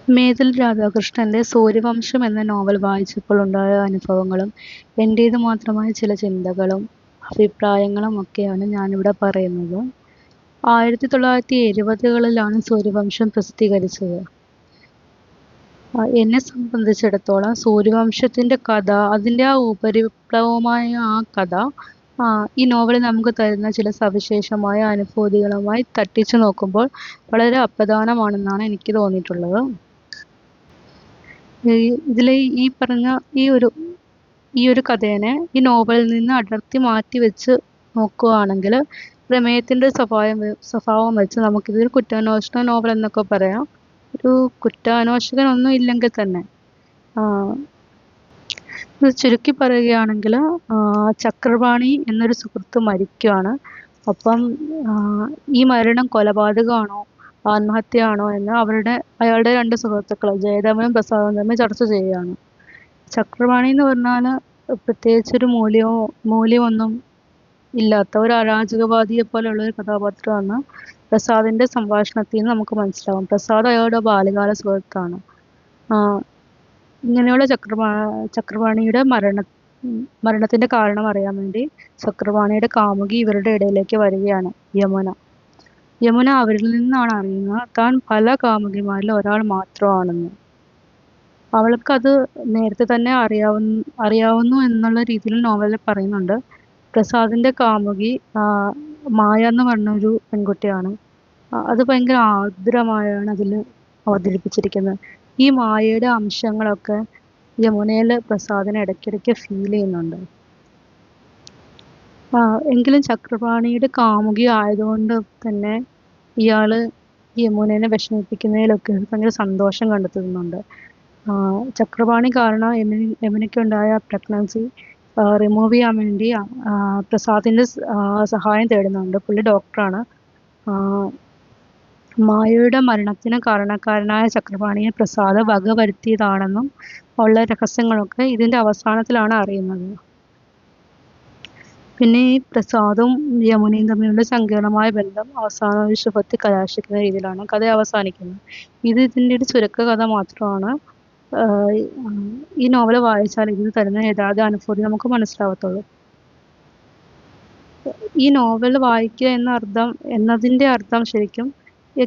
മേതിൽ രാധാകൃഷ്ണന്റെ സൂര്യവംശം എന്ന നോവൽ വായിച്ചപ്പോഴുണ്ടായ അനുഭവങ്ങളും എന്റേതു മാത്രമായ ചില ചിന്തകളും അഭിപ്രായങ്ങളും ഒക്കെയാണ് ഞാനിവിടെ പറയുന്നത്. 1970-കളിലാണ് സൂര്യവംശം പ്രസിദ്ധീകരിച്ചത്. എന്നെ സംബന്ധിച്ചിടത്തോളം സൂര്യവംശത്തിന്റെ കഥ, അതിന്റെ ആ ഉപരിപ്ലവമായ ആ കഥ ഈ നോവൽ നമുക്ക് തരുന്ന ചില സവിശേഷമായ അനുഭൂതികളുമായി തട്ടിച്ചു നോക്കുമ്പോൾ വളരെ അപ്രധാനമാണെന്നാണ് എനിക്ക് തോന്നിയിട്ടുള്ളത്. ഇതിലെ ഈ പറഞ്ഞ ഈ ഒരു കഥേനെ ഈ നോവലിൽ നിന്ന് അടർത്തി മാറ്റി വെച്ച് നോക്കുകയാണെങ്കിൽ പ്രമേയത്തിന്റെ സ്വഭാവം വെച്ച് നമുക്കിതൊരു കുറ്റാന്വേഷണ നോവൽ എന്നൊക്കെ പറയാം. ഒരു കുറ്റാന്വേഷകനൊന്നും ഇല്ലെങ്കിൽ തന്നെ ഇത് ചുരുക്കി പറയുകയാണെങ്കിൽ ചക്രപാണി എന്നൊരു സുഹൃത്ത് മരിക്കുകയാണ്. അപ്പം ഈ മരണം കൊലപാതകമാണോ ആത്മഹത്യയാണോ എന്ന് അയാളുടെ രണ്ട് സുഹൃത്തുക്കൾ ജയദേവനും പ്രസാദും തമ്മിൽ ചർച്ച ചെയ്യുകയാണ്. ചക്രപാണി എന്ന് പറഞ്ഞാൽ പ്രത്യേകിച്ചൊരു മൂല്യമൊന്നും ഇല്ലാത്ത ഒരു അരാജകവാദിയെ പോലെയുള്ള ഒരു കഥാപാത്രമാണ് പ്രസാദിന്റെ സംഭാഷണത്തിൽ നിന്ന് നമുക്ക് മനസ്സിലാവും. പ്രസാദ് അയാളുടെ ബാല്യകാല സുഹൃത്താണ്. ഇങ്ങനെയുള്ള ചക്രപാണിയുടെ മരണത്തിന്റെ കാരണം അറിയാൻ വേണ്ടി ചക്രപാണിയുടെ കാമുകി ഇവരുടെ ഇടയിലേക്ക് വരികയാണ്, യമുന അവരിൽ നിന്നാണ് അറിയുന്നത് താൻ പല കാമുകിമാരിൽ ഒരാൾ മാത്രമാണെന്ന്. അവൾക്കത് നേരത്തെ തന്നെ അറിയാവുന്നു എന്നുള്ള രീതിയിൽ നോവലിൽ പറയുന്നുണ്ട്. പ്രസാദിന്റെ കാമുകി മായ എന്ന് പറഞ്ഞൊരു പെൺകുട്ടിയാണ്. അത് ഭയങ്കര ആർദ്രമായാണ് അതിൽ അവതരിപ്പിച്ചിരിക്കുന്നത്. ഈ മായയുടെ അംശങ്ങളൊക്കെ യമുനയിൽ പ്രസാദിന് ഇടയ്ക്കിടയ്ക്ക് ഫീൽ ചെയ്യുന്നുണ്ട്. എങ്കിലും ചക്രപാണിയുടെ കാമുകി ആയതുകൊണ്ട് തന്നെ ഇയാള് യമുനനെ വിഷമിപ്പിക്കുന്നതിലൊക്കെ ഭയങ്കര സന്തോഷം കണ്ടെത്തുന്നുണ്ട്. ചക്രപാണി കാരണം യമുനയ്ക്കുണ്ടായ പ്രഗ്നൻസി റിമൂവ് ചെയ്യാൻ വേണ്ടി പ്രസാദിന്റെ സഹായം തേടുന്നുണ്ട്. പുള്ളി ഡോക്ടറാണ്. മായയുടെ മരണത്തിന് കാരണക്കാരനായ ചക്രപാണിയെ പ്രസാദ് വകവരുത്തിയതാണെന്നും ഉള്ള രഹസ്യങ്ങളൊക്കെ ഇതിന്റെ അവസാനത്തിലാണ് അറിയുന്നത്. പിന്നെ ഈ പ്രസാദും യമുനയും തമ്മിലുള്ള സങ്കീർണമായ ബന്ധം അവസാന ഒരു ശുഭത്തിൽ കലാശിക്കുന്ന രീതിയിലാണ് കഥ അവസാനിക്കുന്നത്. ഇതിന്റെ ഒരു ചുരുക്ക കഥ മാത്രമാണ്. ഈ നോവൽ വായിച്ചാൽ ഇതിന് തരുന്ന യഥാർത്ഥ അനുഭൂതി നമുക്ക് മനസ്സിലാവത്തുള്ളൂ. ഈ നോവൽ വായിക്കുക എന്നതിന്റെ അർത്ഥം ശരിക്കും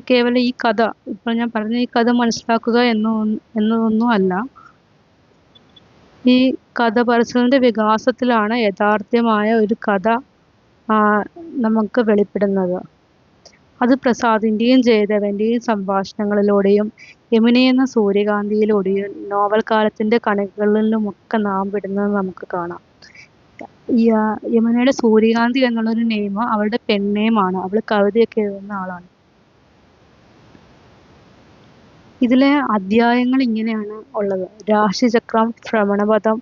കേവലം ഈ കഥ, ഇപ്പോൾ ഞാൻ പറഞ്ഞ ഈ കഥ മനസ്സിലാക്കുക എന്നതൊന്നും അല്ല. ഈ കഥ പറച്ചിലിന്റെ വികാസത്തിലാണ് യഥാർത്ഥമായ ഒരു കഥ നമുക്ക് വെളിപ്പെടുന്നത്. അത് പ്രസാദിന്റെയും ജയദേവന്റെയും സംഭാഷണങ്ങളിലൂടെയും യമുന എന്ന സൂര്യകാന്തിയിലൂടെയും നോവൽ കാലത്തിന്റെ കണികളിലുമൊക്കെ നാം വിടുന്നത് നമുക്ക് കാണാം. യമുനയുടെ സൂര്യകാന്തി എന്നുള്ളൊരു നെയിം അവളുടെ പെൺനെയിമാണ്. അവൾ കവിതയൊക്കെ എഴുതുന്ന ആളാണ്. ഇതിലെ അധ്യായങ്ങൾ ഇങ്ങനെയാണ് ഉള്ളത്: രാശിചക്രം, ഭ്രമണപഥം,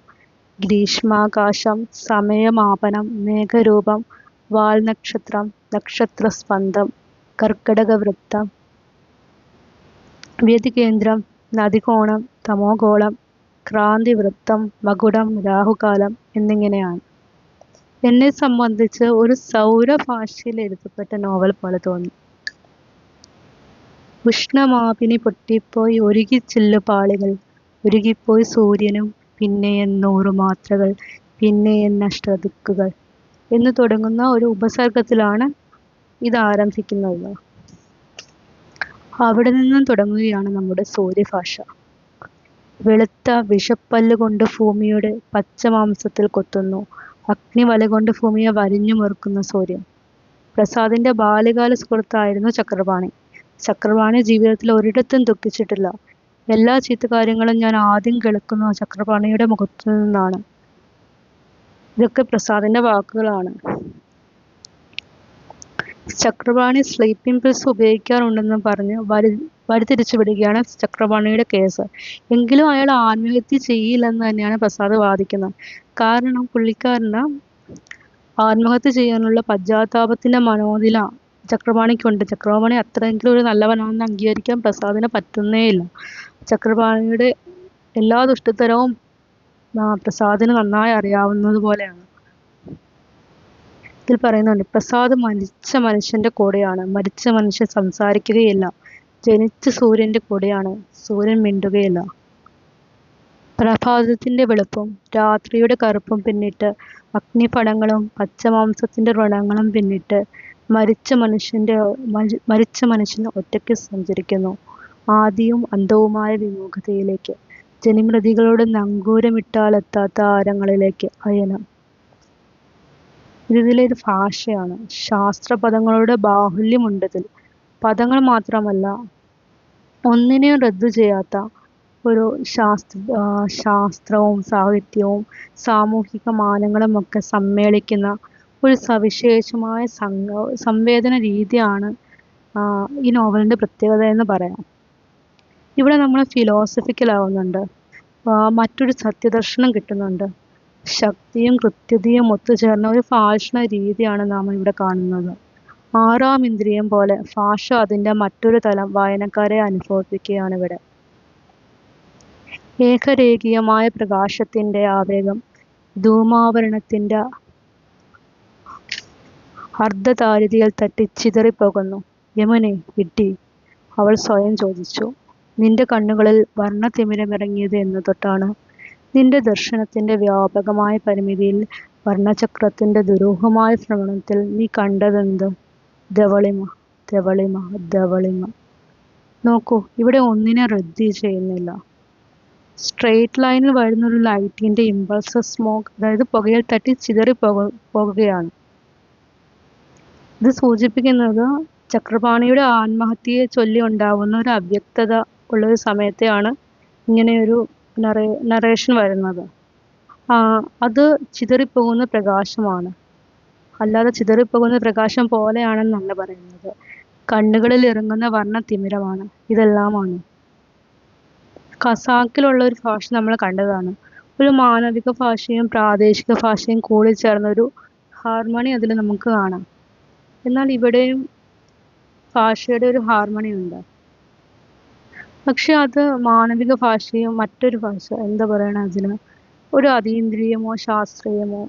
ഗ്രീഷ്മാകാശം, സമയമാപനം, മേഘരൂപം, വാൽനക്ഷത്രം, നക്ഷത്രസ്പന്ദം, കർക്കടകവൃത്തം, വ്യതികേന്ദ്രം, നദികോണം, തമോഗോളം, ക്രാന്തിവൃത്തം, മകുടം, രാഹുകാലം എന്നിങ്ങനെയാണ്. എന്നെ സംബന്ധിച്ച് ഒരു സൗരഭാഷയിൽ എഴുതപ്പെട്ട നോവൽ പോലെ തോന്നി. ഉഷ്ണമാപിനി പൊട്ടിപ്പോയി ഉരുകിച്ചില്ലുപാളികൾ, ഉരുകിപ്പോയി സൂര്യനും, പിന്നെയും 100 മാത്രകൾ, പിന്നെയും അഷ്ടദിക്കുകൾ എന്ന് തുടങ്ങുന്ന ഒരു ഉപസർഗത്തിലാണ് ഇത് ആരംഭിക്കുന്നത്. അവിടെ നിന്നും തുടങ്ങുകയാണ് നമ്മുടെ സൂര്യഭാഷ. വെളുത്ത വിഷപ്പല്ലുകൊണ്ട് ഭൂമിയുടെ പച്ചമാംസത്തിൽ കൊത്തുന്നു. അഗ്നിവല കൊണ്ട് ഭൂമിയെ വരിഞ്ഞു മുറുക്കുന്ന സൂര്യൻ. പ്രസാദിന്റെ ബാല്യകാല സുഹൃത്തായിരുന്നു ചക്രപാണി. ചക്രപാണി ജീവിതത്തിൽ ഒരിടത്തും ദുഃഖിച്ചിട്ടില്ല. എല്ലാ ചീത്തകാര്യങ്ങളും ഞാൻ ആദ്യം കേൾക്കുന്നത് ചക്രപാണിയുടെ മുഖത്തു നിന്നാണ്. ഇതൊക്കെ പ്രസാദിന്റെ വാക്കുകളാണ്. ചക്രപാണി സ്ലീപ്പിംഗ് പിൽസ് ഉപയോഗിക്കാറുണ്ടെന്ന് പറഞ്ഞ് വഴിതിരിച്ചു വിടുകയാണ് ചക്രപാണിയുടെ കേസ്. എങ്കിലും അയാൾ ആത്മഹത്യ ചെയ്യില്ലെന്ന് തന്നെയാണ് പ്രസാദ് വാദിക്കുന്നത്. കാരണം പുള്ളിക്കാരന് ആത്മഹത്യ ചെയ്യാനുള്ള പശ്ചാത്താപത്തിന്റെ മനോനില ചക്രപാണിക്കുണ്ട്. ചക്രപാണി അത്രയെങ്കിലും ഒരു നല്ലവനാണെന്ന് അംഗീകരിക്കാൻ പ്രസാദിന് പറ്റുന്നേയില്ല. ചക്രപാണിയുടെ എല്ലാ ദുഷ്ടത്തരവും പ്രസാദിന് നന്നായി അറിയാവുന്നത് പോലെയാണ്. ഇതിൽ പറയുന്നുണ്ട്, പ്രസാദ് മരിച്ച മനുഷ്യന്റെ കൂടെയാണ്. മരിച്ച മനുഷ്യൻ സംസാരിക്കുകയില്ല. ജനിച്ച സൂര്യന്റെ കൂടെയാണ്. സൂര്യൻ മിണ്ടുകയില്ല. പ്രഭാതത്തിന്റെ വെളുപ്പും രാത്രിയുടെ കറുപ്പും പിന്നിട്ട്, അഗ്നിപടങ്ങളും പച്ചമാംസത്തിന്റെ വ്രണങ്ങളും പിന്നിട്ട് മരിച്ച മനുഷ്യൻ ഒറ്റയ്ക്ക് സഞ്ചരിക്കുന്നു, ആദിയും അന്തവുമായ വിമുഖതയിലേക്ക്, ജനിമൃതികളോട് നങ്കൂരമിട്ടാലെത്താത്ത ആരങ്ങളിലേക്ക്. അയനം. ഇതിലൊരു ഭാഷയാണ്. ശാസ്ത്രപദങ്ങളുടെ ബാഹുല്യമുണ്ടതിൽ. പദങ്ങൾ മാത്രമല്ല, ഒന്നിനെയും റദ്ദു ചെയ്യാത്ത ഒരു ശാസ്ത്രവും സാഹിത്യവും സാമൂഹിക മാനങ്ങളുമൊക്കെ സമ്മേളിക്കുന്ന ഒരു സവിശേഷമായ സംവേദന രീതിയാണ് ഈ നോവലിൻ്റെ പ്രത്യേകത എന്ന് പറയാം. ഇവിടെ നമ്മൾ ഫിലോസഫിക്കലാവുന്നുണ്ട്, മറ്റൊരു സത്യദർശനം കിട്ടുന്നുണ്ട്. ശക്തിയും കൃത്യതയും ഒത്തുചേർന്ന ഒരു ഭാഷണ രീതിയാണ് നാം ഇവിടെ കാണുന്നത്. ആറാം ഇന്ദ്രിയം പോലെ ഭാഷ അതിൻ്റെ മറ്റൊരു തലം വായനക്കാരെ അനുഭവിപ്പിക്കുകയാണ് ഇവിടെ. ഏകരേഖീയമായ പ്രകാശത്തിൻ്റെ ആവേഗം ധൂമാവരണത്തിൻ്റെ അർദ്ധതാരിതിയിൽ തട്ടി ചിതറിപ്പോകുന്നു. യമുനെ, വിഡ്ഢി, അവൾ സ്വയം ചോദിച്ചു. നിന്റെ കണ്ണുകളിൽ വർണ്ണത്തിമിരമിറങ്ങിയത് എന്ന് തൊട്ടാണ്? നിന്റെ ദർശനത്തിൻ്റെ വ്യാപകമായ പരിമിതിയിൽ, വർണ്ണചക്രത്തിൻ്റെ ദുരൂഹമായ ഭ്രമണത്തിൽ നീ കണ്ടതെന്ത്? ധവളിമ, ധവളിമ, ധവളിമ. നോക്കൂ, ഇവിടെ ഒന്നിനെ റദ്ദ് ചെയ്യുന്നില്ല. സ്ട്രെയിറ്റ് ലൈനിൽ വരുന്നൊരു ലൈറ്റിൻ്റെ ഇമ്പൾസ് സ്മോക്ക്, അതായത് പുകയിൽ തട്ടി പോകുകയാണ്. ഇത് സൂചിപ്പിക്കുന്നത് ചക്രപാണിയുടെ ആത്മഹത്യയെ ചൊല്ലി ഉണ്ടാകുന്ന ഒരു അവ്യക്തത ഉള്ളൊരു സമയത്തെയാണ് ഇങ്ങനെയൊരു നറേഷൻ വരുന്നത്. അത് ചിതറിപ്പോകുന്ന പ്രകാശമാണ്, അല്ലാതെ ചിതറിപ്പോകുന്ന പ്രകാശം പോലെയാണെന്നല്ല പറയുന്നത്. കണ്ണുകളിൽ ഇറങ്ങുന്ന വർണ്ണത്തിമിരമാണ്, ഇതെല്ലാമാണ്. ഖസാക്കിലുള്ള ഒരു ഭാഷ നമ്മൾ കണ്ടതാണ്. ഒരു മാനവിക ഭാഷയും പ്രാദേശിക ഭാഷയും കൂടിച്ചേർന്നൊരു ഹാർമണി അതിൽ നമുക്ക് കാണാം. എന്നാൽ ഇവിടെയും ഭാഷയുടെ ഒരു ഹാർമണി ഉണ്ട്. പക്ഷെ അത് മാനവിക ഭാഷയും മറ്റൊരു ഭാഷ, എന്താ പറയണ, അതിന് ഒരു അതീന്ദ്രിയമോ ശാസ്ത്രീയമോ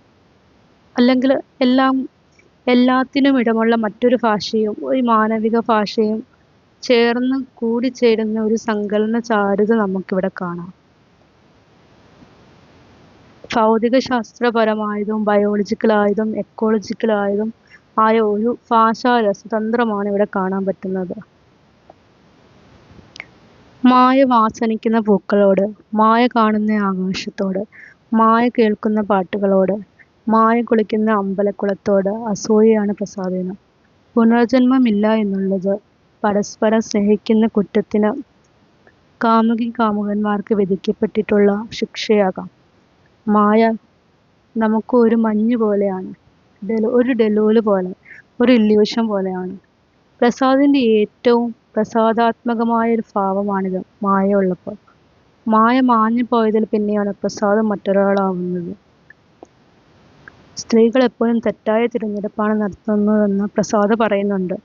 അല്ലെങ്കിൽ എല്ലാത്തിനും ഇടമുള്ള മറ്റൊരു ഭാഷയും ഒരു മാനവിക ഭാഷയും ചേർന്ന് കൂടിച്ചേരുന്ന ഒരു സങ്കലന ചാരുത നമുക്കിവിടെ കാണാം. ഭൗതികശാസ്ത്രപരമായതും ബയോളജിക്കലായതും എക്കോളജിക്കലായതും ആയ ഒരു ഭാഷാ രസതന്ത്രമാണ് ഇവിടെ കാണാൻ പറ്റുന്നത്. മായ വാസനിക്കുന്ന പൂക്കളോട്, മായ കാണുന്ന ആകാശത്തോട്, മായ കേൾക്കുന്ന പാട്ടുകളോട്, മായ കുളിക്കുന്ന അമ്പലക്കുളത്തോട് അസൂയയാണ് പ്രസാദിന്. പുനർജന്മമില്ല എന്നുള്ളത് പരസ്പരം സ്നേഹിക്കുന്ന കുറ്റത്തിന് കാമുകന്മാർക്ക് വിധിക്കപ്പെട്ടിട്ടുള്ള ശിക്ഷയാകാം. മായ നമുക്ക് ഒരു മഞ്ഞ് പോലെയാണ്, ഒരു ഡെലൂല് പോലെ, ഒരു ഇല്യൂഷൻ പോലെയാണ്. പ്രസാദിൻ്റെ ഏറ്റവും പ്രസാദാത്മകമായൊരു ഭാവമാണിത്. മായ ഉള്ളപ്പോൾ, മായ മാഞ്ഞു പോയതിൽ പിന്നെയാണ് പ്രസാദം മറ്റൊരാളാവുന്നത്. സ്ത്രീകൾ എപ്പോഴും തെറ്റായ തിരഞ്ഞെടുപ്പാണ് നടത്തുന്നതെന്ന് പ്രസാദ് പറയുന്നുണ്ട്.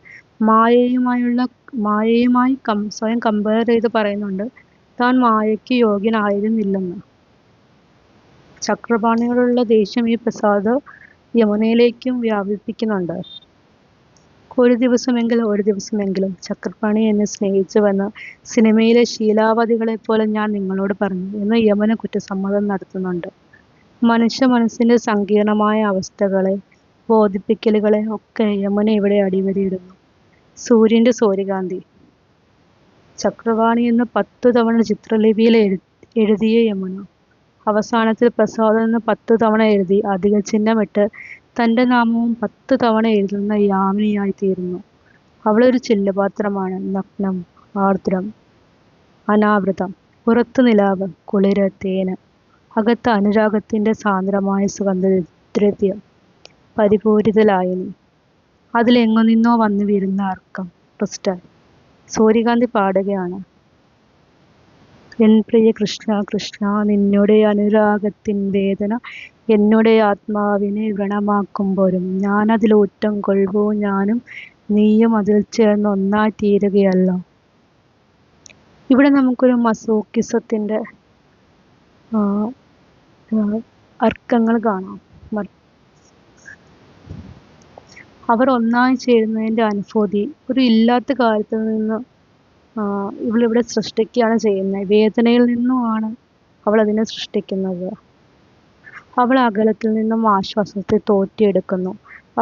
മായയുമായി സ്വയം കമ്പയർ ചെയ്ത് പറയുന്നുണ്ട് താൻ മായയ്ക്ക് യോഗ്യനായിരുന്നില്ലെന്ന്. ചക്രപാണിയോടുള്ള ദേഷ്യം ഈ പ്രസാദ് യമുനയിലേക്കും വ്യാപിപ്പിക്കുന്നുണ്ട്. ഒരു ദിവസമെങ്കിലും ചക്രപാണി എന്നെ സ്നേഹിച്ചുവെന്ന് സിനിമയിലെ ശീലാവതികളെപ്പോലെ ഞാൻ നിങ്ങളോട് പറഞ്ഞു എന്ന് യമുന കുറ്റസമ്മതം നടത്തുന്നുണ്ട്. മനുഷ്യ മനസ്സിൻ്റെ സങ്കീർണമായ അവസ്ഥകളെ, ബോധിപ്പിക്കലുകളെ ഒക്കെ യമുന ഇവിടെ അടിവരയിടുന്നു. സൂര്യൻ്റെ സൂര്യകാന്തി. ചക്രപാണി എന്ന് 10 തവണ ചിത്രലിപിയിൽ എഴുതിയ യമുന അവസാനത്തിൽ പ്രസാദം എന്ന് 10 തവണ എഴുതി അധിക ചിഹ്നമിട്ട് തൻ്റെ നാമവും 10 തവണ എഴുതുന്ന യാമിനിയായി തീരുന്നു. അവളൊരു ചില്ലുപാത്രമാണ്, നഗ്നം, ആർദ്രം, അനാവൃതം. പുറത്ത് നിലാവ്, കുളിര്, തേന്, അകത്ത് അനുരാഗത്തിൻ്റെ സാന്ദ്രമായ സുഗന്ധദ്രവ്യം, പരിപൂരിതലായിനി. അതിലെങ്ങു നിന്നോ വന്നു വീഴുന്ന അർക്കം, ക്രിസ്റ്റൽ. സൂര്യകാന്തി പാടുകയാണ്. എൻ പ്രിയ കൃഷ്ണ കൃഷ്ണ, നിന്നുടെ അനുരാഗത്തിൻ വേദന എന്നുടെ ആത്മാവിനെ വ്രണമാക്കുമ്പോഴും ഞാനതിലൂറ്റം കൊള്ളുവോ, ഞാനും നീയും അതിൽ ചേർന്ന് ഒന്നായി തീരുകയല്ലോ. ഇവിടെ നമുക്കൊരു മസോക്കിസത്തിൻ്റെ അർക്കങ്ങൾ കാണാം. അവർ ഒന്നായി ചേരുന്നതിൻ്റെ അനുഭൂതി ഒരു ഇല്ലാത്ത കാര്യത്തിൽ നിന്ന് ഇവളിവിടെ സൃഷ്ടിക്കുകയാണ് ചെയ്യുന്നത്. വേദനയിൽ നിന്നുമാണ് അവൾ അതിനെ സൃഷ്ടിക്കുന്നത്. അവൾ അകലത്തിൽ നിന്നും ആശ്വാസത്തെ തോറ്റിയെടുക്കുന്നു.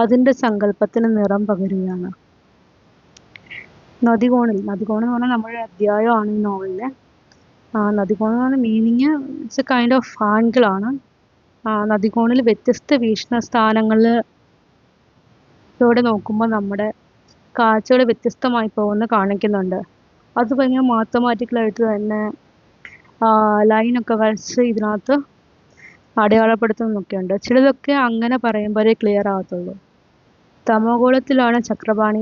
അതിൻ്റെ സങ്കല്പത്തിന് നിറം പകരുകയാണ്. നദികോണിൽ എന്ന് പറഞ്ഞാൽ നമ്മുടെ അധ്യായമാണ് ഈ നോവലിലെ. നദികോൺ എന്ന് പറഞ്ഞ meaning it's a kind of ആംഗിളാണ്. നദികോണിൽ വ്യത്യസ്ത വീക്ഷണ സ്ഥാനങ്ങളിലൂടെ നോക്കുമ്പോൾ നമ്മുടെ കാഴ്ചകൾ വ്യത്യസ്തമായി പോകുന്ന കാണിക്കുന്നുണ്ട്. അത് ഭയങ്കര മാത്തമാറ്റിക്കലായിട്ട് തന്നെ ലൈനൊക്കെ വരച്ച് ഇതിനകത്ത് അടയാളപ്പെടുത്തുന്നൊക്കെയുണ്ട്. ചിലതൊക്കെ അങ്ങനെ പറയുമ്പോഴേ ക്ലിയർ ആകത്തുള്ളൂ. തമോഗോളത്തിലാണ് ചക്രപാണി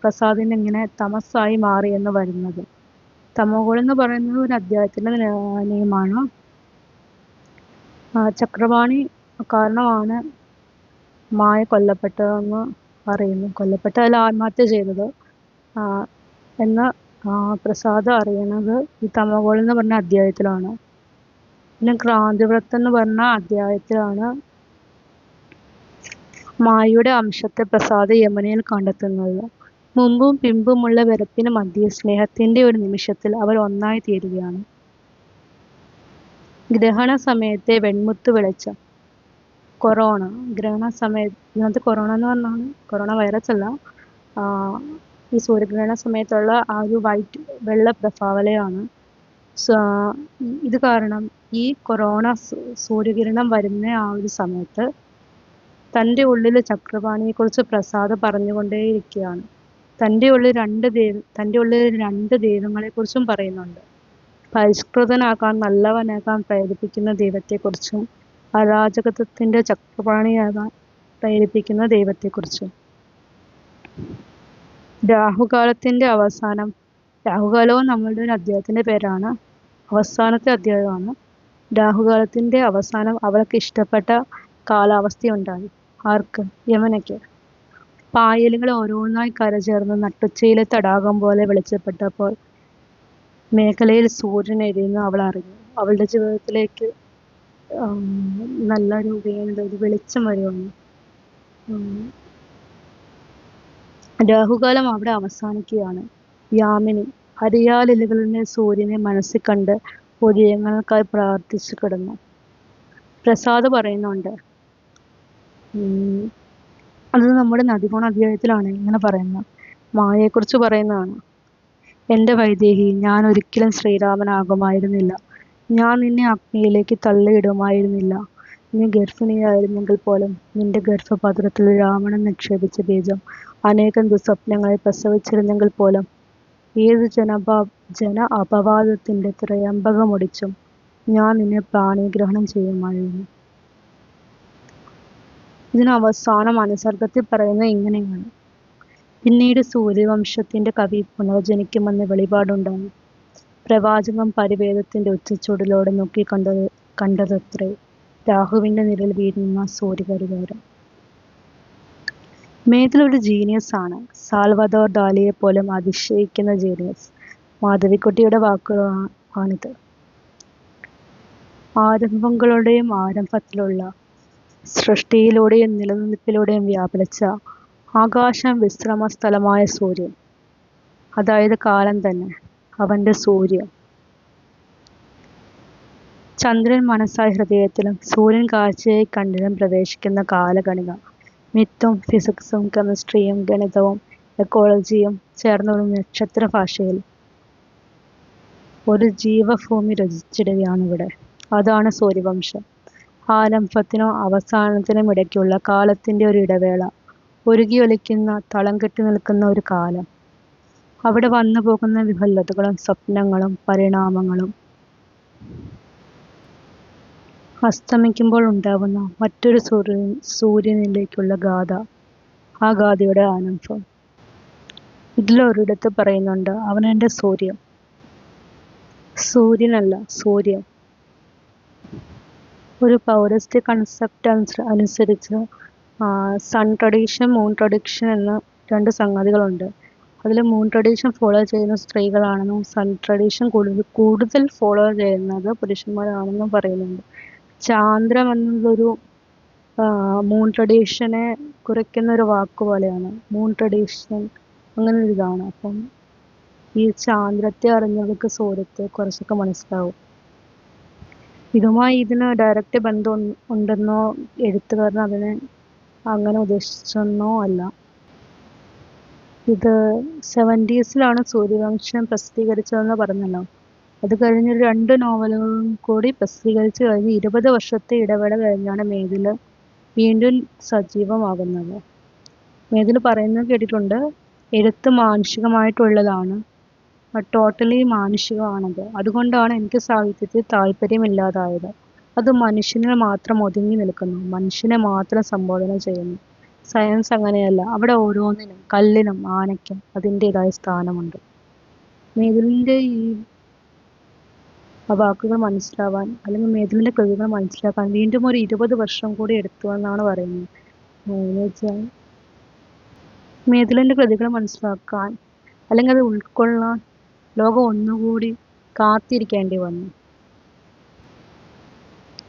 പ്രസാദിനെ ഇങ്ങനെ തമസ്സായി മാറിയെന്ന് വരുന്നത്. തമോഗോളം എന്ന് പറയുന്നത് ഒരു അധ്യായത്തിൻ്റെ നിയമമാണ്. ചക്രപാണി കാരണമാണ് മായ കൊല്ലപ്പെട്ടതെന്ന് പറയുന്നു. കൊല്ലപ്പെട്ടതല്ല, ആത്മഹത്യ ചെയ്തത് എന്ന് പ്രസാദ് അറിയണത് ഈ തമോഗോളം എന്ന് പറഞ്ഞ അധ്യായത്തിലാണ്. പിന്നെ ക്രാന്തിവ്രതം എന്ന് പറഞ്ഞ അധ്യായത്തിലാണ് മായയുടെ അംശത്തെ പ്രസാദ് യമുനയിൽ കണ്ടെത്തുന്നത്. മുമ്പും പിമ്പുമുള്ള വെറുപ്പിന് മധ്യേ സ്നേഹത്തിന്റെ ഒരു നിമിഷത്തിൽ അവർ ഒന്നായി തീരുകയാണ്. ഗ്രഹണ സമയത്തെ വെൺമുത്ത് വെളിച്ചം. ഗ്രഹണ സമയത്ത് ഇതിനകത്ത് കൊറോണ എന്ന് പറഞ്ഞാൽ കൊറോണ വൈറസ് അല്ല, ഈ സൂര്യഗ്രഹണ സമയത്തുള്ള ആ ഒരു വെള്ള പ്രഭാവലയാണ്. ഇത് കാരണം ഈ സൂര്യകിരണം വരുന്ന ആ ഒരു സമയത്ത് തൻ്റെ ഉള്ളിൽ ചക്രപാണിയെക്കുറിച്ച് പ്രസാദ് പറഞ്ഞുകൊണ്ടേയിരിക്കുകയാണ്. തൻ്റെ ഉള്ളിൽ രണ്ട് ദൈവങ്ങളെക്കുറിച്ചും പറയുന്നുണ്ട്. പരിഷ്കൃതനാക്കാൻ, നല്ലവനാക്കാൻ പ്രേരിപ്പിക്കുന്ന ദൈവത്തെക്കുറിച്ചും അരാജകത്വത്തിൻ്റെ ചക്രപാണിയാകാൻ പ്രേരിപ്പിക്കുന്ന ദൈവത്തെക്കുറിച്ചും. രാഹുകാലത്തിൻ്റെ അവസാനം. രാഹുകാലവും നമ്മളുടെ ഒരു അധ്യായത്തിൻ്റെ പേരാണ്, അവസാനത്തെ അധ്യായമാണ്. രാഹുകാലത്തിൻ്റെ അവസാനം അവൾക്ക് ഇഷ്ടപ്പെട്ട കാലാവസ്ഥയുണ്ടായി. ആർക്ക്? യമുനയ്ക്ക്. പായലുകൾ ഓരോന്നായി കരചേർന്ന് നട്ടുച്ചയിലെ തടാകം പോലെ വെളിച്ചപ്പെട്ടപ്പോൾ മേഖലയിൽ സൂര്യൻ എരിയുന്നു അവൾ അറിഞ്ഞു. അവളുടെ ജീവിതത്തിലേക്ക് നല്ലൊരു വെളിച്ചം വരുവാണ്. രാഹുകാലം അവിടെ അവസാനിക്കുകയാണ്. യാമിനി ഹരിയാലിലകളിലെ സൂര്യനെ മനസ്സിൽ കണ്ട് ഉദയങ്ങൾക്കായി പ്രാർത്ഥിച്ചു കിടന്നു. പ്രസാദ് പറയുന്നുണ്ട്, അത് നമ്മുടെ നദികോൺ അധ്യായത്തിലാണ് ഇങ്ങനെ പറയുന്നത്. മായയെക്കുറിച്ച് പറയുന്നതാണ്. എൻ്റെ വൈദേഹി, ഞാൻ ഒരിക്കലും ശ്രീരാമനാകുമായിരുന്നില്ല. ഞാൻ നിന്നെ അഗ്നിയിലേക്ക് തള്ളിയിടുമായിരുന്നില്ല. നീ ഗർഭിണിയായിരുന്നെങ്കിൽ പോലും നിന്റെ ഗർഭപാത്രത്തിൽ രാവണൻ നിക്ഷേപിച്ച ബീജം അനേകം ദുസ്വപ്നങ്ങളെ പ്രസവിച്ചിരുന്നെങ്കിൽ പോലും ഏത് ജന അപവാദത്തിൻ്റെ ത്രയംബകമൊടിച്ചും ഞാൻ നിന്നെ പ്രാണിഗ്രഹണം ചെയ്യുമായിരുന്നു. ഇതിനവസാനം അനുസർഗത്തിൽ പറയുന്നത് ഇങ്ങനെയാണ്. പിന്നീട് സൂര്യവംശത്തിൻ്റെ കവി പുനർജനിക്കുമെന്ന് വെളിപാടുണ്ടായി. പ്രവാചകം പരിവേദത്തിൻ്റെ ഉച്ചച്ചൂടിലോടെ നോക്കി കണ്ടതത്രേ രാഹുവിൻ്റെ നിഴൽ വീഴുന്ന സൂര്യപരിവാരം. മേതിലൊരു ജീനിയസ് ആണ്. സാൽവദോർ ഡാലിയെ പോലും അതിശയിക്കുന്ന ജീനിയസ്. മാധവിക്കുട്ടിയുടെ വാക്കുകളാണിത്. ആരംഭങ്ങളുടെയും ആരംഭത്തിലുള്ള സൃഷ്ടിയിലൂടെയും നിലനിൽപ്പിലൂടെയും വ്യാപരിച്ച ആകാശം വിശ്രമ സ്ഥലമായ സൂര്യൻ, അതായത് കാലം തന്നെ, അവൻ്റെ സൂര്യൻ. ചന്ദ്രൻ മനസ്സായ ഹൃദയത്തിലും സൂര്യൻ കാഴ്ചയായി കണ്ണിലും പ്രവേശിക്കുന്ന കാലഗണിക. മിത്തും ഫിസിക്സും കെമിസ്ട്രിയും ഗണിതവും എക്കോളജിയും ചേർന്ന ഒരു നക്ഷത്ര ഭാഷയിൽ ഒരു ജീവഭൂമി രചിച്ചിടുകയാണിവിടെ. അതാണ് സൂര്യവംശം. ആരംഭത്തിനോ അവസാനത്തിനും ഇടയ്ക്കുള്ള കാലത്തിൻ്റെ ഒരു ഇടവേള, ഉരുകിയൊലിക്കുന്ന, തളം കെട്ടി നിൽക്കുന്ന ഒരു കാലം. അവിടെ വന്നു പോകുന്ന വിഹുലതകളും സ്വപ്നങ്ങളും പരിണാമങ്ങളും. അസ്തമിക്കുമ്പോൾ ഉണ്ടാവുന്ന മറ്റൊരു സൂര്യനിലേക്കുള്ള ഗാഥ, ആ ഗാഥയുടെ ആരംഭം. ഇതിലൊരിടത്ത് പറയുന്നുണ്ട്, അവനെൻ്റെ സൂര്യൻ. സൂര്യനല്ല, സൂര്യൻ. ഒരു പൗരസ്ത്യ കൺസെപ്റ്റ് അനുസരിച്ച് സൺ ട്രഡീഷൻ, മൂൺ ട്രഡീഷൻ എന്ന രണ്ട് സംഗതികളുണ്ട്. അതിൽ മൂൺ ട്രഡീഷൻ ഫോളോ ചെയ്യുന്ന സ്ത്രീകളാണെന്നും സൺ ട്രഡീഷൻ കൂടുതൽ ഫോളോ ചെയ്യുന്നത് പുരുഷന്മാരാണെന്നും പറയുന്നുണ്ട്. ചാന്ദ്രം എന്നതൊരു മൂൺ ട്രഡീഷനെ കുറിക്കുന്ന ഒരു വാക്ക് പോലെയാണ്. മൂൺ ട്രഡീഷൻ അങ്ങനെ ഒരു ഇതാണ്. അപ്പം ഈ ചാന്ദ്രത്തെ അറിഞ്ഞവർക്ക് സൂര്യത്തെ കുറച്ചൊക്കെ മനസ്സിലാവും. ഇതുമായി ഇതിന് ഡയറക്റ്റ് ബന്ധം ഉണ്ടെന്നോ എഴുത്തുകാരൻ അതിനെ അങ്ങനെ ഉദ്ദേശിച്ചെന്നോ അല്ല. ഇത് 70s സൂര്യവംശം പ്രസിദ്ധീകരിച്ചതെന്ന് പറഞ്ഞല്ലോ. അത് കഴിഞ്ഞ് 2 നോവലുകളും കൂടി പ്രസിദ്ധീകരിച്ച് കഴിഞ്ഞ് 20 വർഷത്തെ ഇടവേള കഴിഞ്ഞാണ് മേതില് വീണ്ടും സജീവമാകുന്നത്. മേതില് പറയുന്നത് കേട്ടിട്ടുണ്ട്, എഴുത്ത് മാനുഷികമായിട്ടുള്ളതാണ്, ടോട്ടലി മാനുഷികമാണത്. അതുകൊണ്ടാണ് എനിക്ക് സാഹിത്യത്തിൽ താല്പര്യമില്ലാതായത്. അത് മനുഷ്യനിൽ മാത്രം ഒതുങ്ങി നിൽക്കുന്നു, മനുഷ്യനെ മാത്രം സംബോധന ചെയ്യുന്നു. സയൻസ് അങ്ങനെയല്ല, അവിടെ ഓരോന്നിനും, കല്ലിനും ആനയ്ക്കും അതിൻ്റെതായ സ്ഥാനമുണ്ട്. മേതിലിൻ്റെ ആ വാക്കുകൾ മനസ്സിലാവാൻ, അല്ലെങ്കിൽ മേതിലിൻ്റെ കൃതികൾ മനസ്സിലാക്കാൻ വീണ്ടും ഒരു 20 വർഷം കൂടി എടുത്തു എന്നാണ് പറയുന്നത്. എന്ന് വെച്ചാൽ മേതിലിൻ്റെ കൃതികൾ മനസ്സിലാക്കാൻ അല്ലെങ്കിൽ അത് ഉൾക്കൊള്ളാൻ ലോകം ഒന്നുകൂടി കാത്തിരിക്കേണ്ടി വന്നു.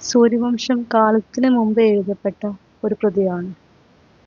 സൂര്യവംശം കാലത്തിന് മുമ്പ് എഴുതപ്പെട്ട ഒരു കൃതിയാണ്.